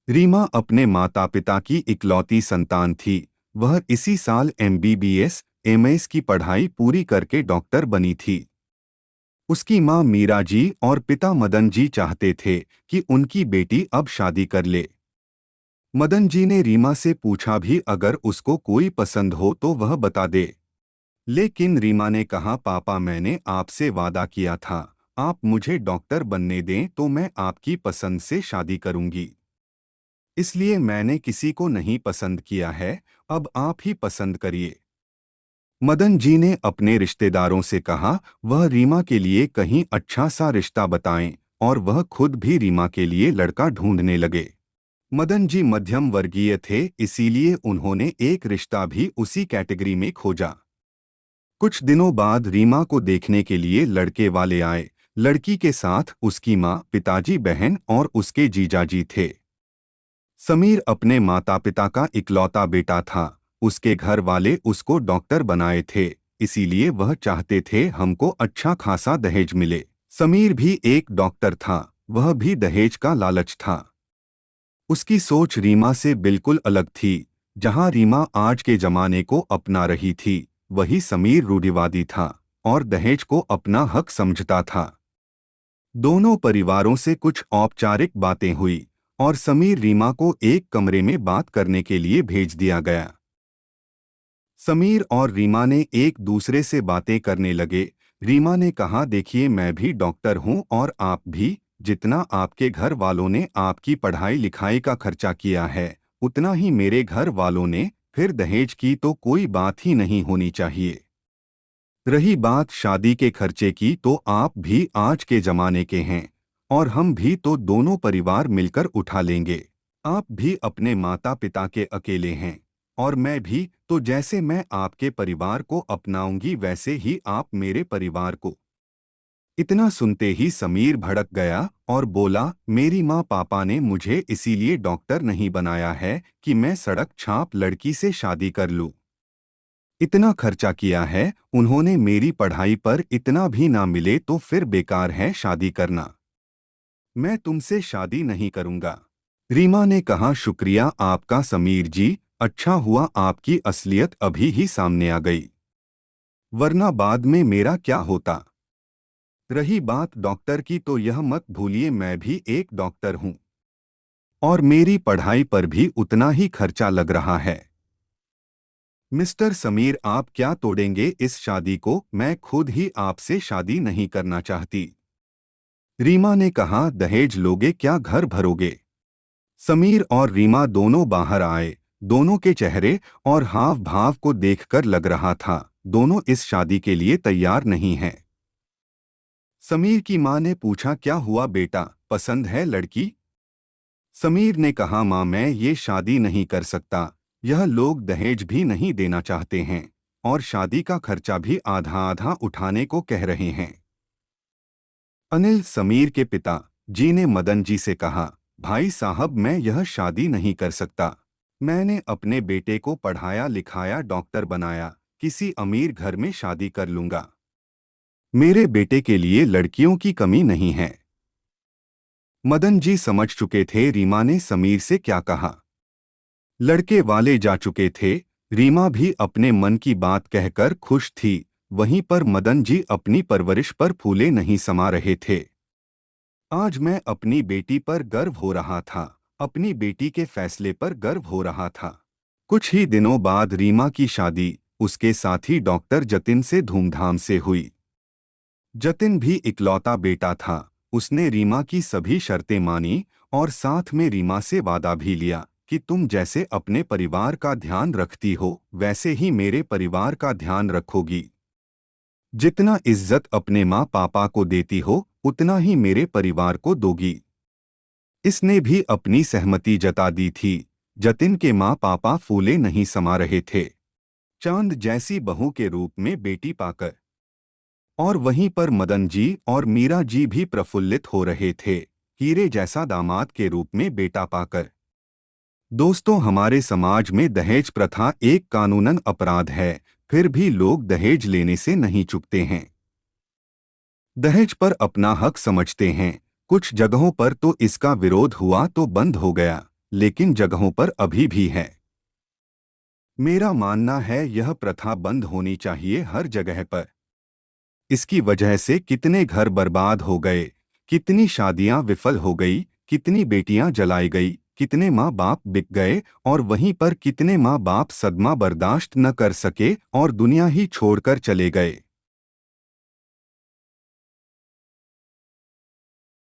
रीमा अपने माता पिता की इकलौती संतान थी। वह इसी साल एमबीबीएस एमएस की पढ़ाई पूरी करके डॉक्टर बनी थी। उसकी मां मीरा जी और पिता मदन जी चाहते थे कि उनकी बेटी अब शादी कर ले। मदन जी ने रीमा से पूछा भी अगर उसको कोई पसंद हो तो वह बता दे। लेकिन रीमा ने कहा पापा मैंने आपसे वादा किया था, आप मुझे डॉक्टर बनने दें तो मैं आपकी पसंद से शादी करूंगी। इसलिए मैंने किसी को नहीं पसंद किया है, अब आप ही पसंद करिए। मदन जी ने अपने रिश्तेदारों से कहा वह रीमा के लिए कहीं अच्छा सा रिश्ता बताएं और वह खुद भी रीमा के लिए लड़का ढूंढने लगे। मदन जी मध्यम वर्गीय थे, इसीलिए उन्होंने एक रिश्ता भी उसी कैटेगरी में खोजा। कुछ दिनों बाद रीमा को देखने के लिए लड़के वाले आए। लड़की के साथ उसकी माँ, पिताजी, बहन और उसके जीजाजी थे। समीर अपने माता पिता का इकलौता बेटा था। उसके घर वाले उसको डॉक्टर बनाए थे, इसीलिए वह चाहते थे हमको अच्छा खासा दहेज मिले। समीर भी एक डॉक्टर था, वह भी दहेज का लालच था। उसकी सोच रीमा से बिल्कुल अलग थी। जहां रीमा आज के जमाने को अपना रही थी, वही समीर रूढ़िवादी था और दहेज को अपना हक समझता था। दोनों परिवारों से कुछ औपचारिक बातें हुई और समीर रीमा को एक कमरे में बात करने के लिए भेज दिया गया। समीर और रीमा ने एक दूसरे से बातें करने लगे। रीमा ने कहा देखिए मैं भी डॉक्टर हूं और आप भी। जितना आपके घर वालों ने आपकी पढ़ाई लिखाई का खर्चा किया है, उतना ही मेरे घर वालों ने। फिर दहेज की तो कोई बात ही नहीं होनी चाहिए। रही बात शादी के खर्चे की, तो आप भी आज के जमाने के हैं और हम भी तो दोनों परिवार मिलकर उठा लेंगे। आप भी अपने माता पिता के अकेले हैं और मैं भी, तो जैसे मैं आपके परिवार को अपनाऊंगी वैसे ही आप मेरे परिवार को। इतना सुनते ही समीर भड़क गया और बोला मेरी माँ पापा ने मुझे इसीलिए डॉक्टर नहीं बनाया है कि मैं सड़क छाप लड़की से शादी कर लूं। इतना खर्चा किया है उन्होंने मेरी पढ़ाई पर, इतना भी ना मिले तो फिर बेकार है शादी करना। मैं तुमसे शादी नहीं करूंगा। रीमा ने कहा शुक्रिया आपका समीर जी, अच्छा हुआ आपकी असलियत अभी ही सामने आ गई, वरना बाद में मेरा क्या होता। रही बात डॉक्टर की, तो यह मत भूलिए मैं भी एक डॉक्टर हूं और मेरी पढ़ाई पर भी उतना ही खर्चा लग रहा है। मिस्टर समीर आप क्या तोड़ेंगे इस शादी को, मैं खुद ही आपसे शादी नहीं करना चाहती। रीमा ने कहा दहेज लोगे क्या, घर भरोगे। समीर और रीमा दोनों बाहर आए। दोनों के चेहरे और हाव भाव को देखकर लग रहा था दोनों इस शादी के लिए तैयार नहीं हैं। समीर की मां ने पूछा क्या हुआ बेटा, पसंद है लड़की। समीर ने कहा मां मैं ये शादी नहीं कर सकता, यह लोग दहेज भी नहीं देना चाहते हैं और शादी का खर्चा भी आधा आधा उठाने को कह रहे हैं। अनिल समीर के पिता जी ने मदन जी से कहा भाई साहब मैं यह शादी नहीं कर सकता। मैंने अपने बेटे को पढ़ाया लिखाया डॉक्टर बनाया, किसी अमीर घर में शादी कर लूंगा। मेरे बेटे के लिए लड़कियों की कमी नहीं है। मदन जी समझ चुके थे रीमा ने समीर से क्या कहा। लड़के वाले जा चुके थे। रीमा भी अपने मन की बात कहकर खुश थी। वहीं पर मदन जी अपनी परवरिश पर फूले नहीं समा रहे थे। आज मैं अपनी बेटी पर गर्व हो रहा था, अपनी बेटी के फैसले पर गर्व हो रहा था। कुछ ही दिनों बाद रीमा की शादी उसके साथी डॉक्टर जतिन से धूमधाम से हुई। जतिन भी इकलौता बेटा था। उसने रीमा की सभी शर्तें मानी और साथ में रीमा से वादा भी लिया कि तुम जैसे अपने परिवार का ध्यान रखती हो वैसे ही मेरे परिवार का ध्यान रखोगी। जितना इज्जत अपने माँ पापा को देती हो उतना ही मेरे परिवार को दोगी। इसने भी अपनी सहमति जता दी थी। जतिन के माँ पापा फूले नहीं समा रहे थे चांद जैसी बहू के रूप में बेटी पाकर। और वहीं पर मदन जी और मीरा जी भी प्रफुल्लित हो रहे थे हीरे जैसा दामाद के रूप में बेटा पाकर। दोस्तों हमारे समाज में दहेज प्रथा एक कानूनन अपराध है, फिर भी लोग दहेज लेने से नहीं चूकते हैं। दहेज पर अपना हक समझते हैं। कुछ जगहों पर तो इसका विरोध हुआ तो बंद हो गया, लेकिन जगहों पर अभी भी है। मेरा मानना है यह प्रथा बंद होनी चाहिए हर जगह पर। इसकी वजह से कितने घर बर्बाद हो गए, कितनी शादियां विफल हो गई, कितनी बेटियां जलाई गई, कितने माँ बाप बिक गए और वहीं पर कितने माँ बाप सदमा बर्दाश्त न कर सके और दुनिया ही छोड़कर चले गए।